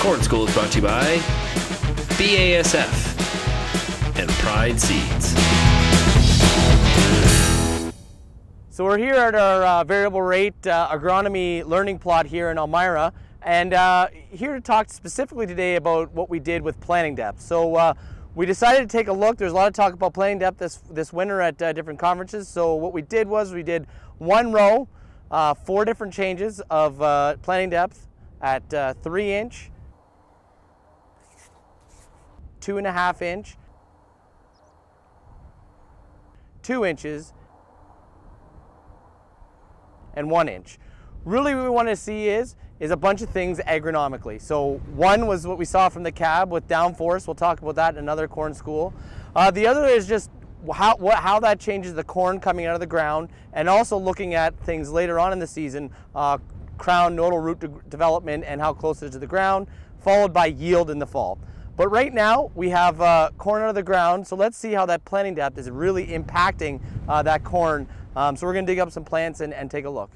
Corn School is brought to you by BASF and Pride Seeds. So we're here at our variable rate agronomy learning plot here in Elmira, and here to talk specifically today about what we did with planting depth. So we decided to take a look. There's a lot of talk about planting depth this winter at different conferences. So what we did was we did one row, 4 different changes of planting depth at 3 inch, 2.5 inch, 2 inches, and 1 inch. Really what we want to see is a bunch of things agronomically. So one was what we saw from the cab with downforce. We'll talk about that in another corn school. The other is just how that changes the corn coming out of the ground, and also looking at things later on in the season, crown nodal root development and how close it is to the ground, followed by yield in the fall. But right now we have corn out of the ground, so let's see how that planting depth is really impacting that corn. So we're going to dig up some plants and take a look.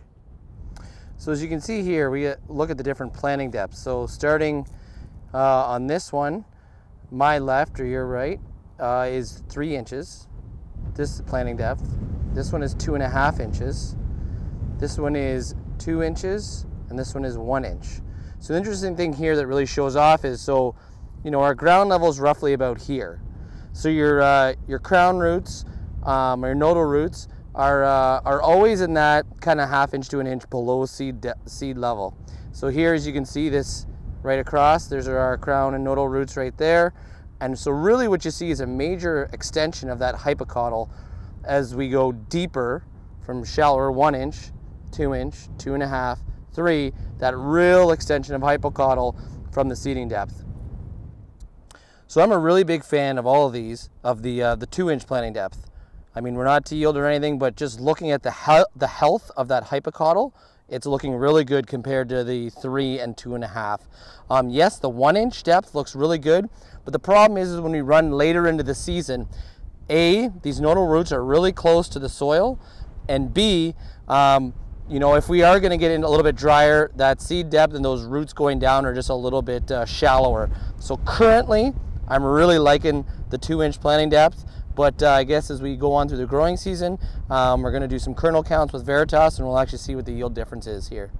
So as you can see here, we look at the different planting depths. So starting on this one, my left or your right is 3 inches. This is planting depth. This one is 2.5 inches. This one is 2 inches, and this one is 1 inch. So the interesting thing here that really shows off is, so our ground level is roughly about here. So your crown roots, or your nodal roots, are always in that kind of 1/2 inch to 1 inch below seed level. So here, as you can see, this right across, there's our crown and nodal roots right there. And so really what you see is a major extension of that hypocotyl as we go deeper from shallower 1 inch, 2 inch, 2.5, 3, that real extension of hypocotyl from the seeding depth. So I'm a really big fan of all of these, of the 2 inch planting depth. I mean, we're not to yield or anything, but just looking at the health of that hypocotyl, it's looking really good compared to the 3 and 2.5. Yes, the 1 inch depth looks really good, but the problem is when we run later into the season, A, these nodal roots are really close to the soil, and B, if we are going to get in a little bit drier, that seed depth and those roots going down are just a little bit shallower. So currently, I'm really liking the 2 inch planting depth. But I guess as we go on through the growing season, we're going to do some kernel counts with Veritas, and we'll actually see what the yield difference is here.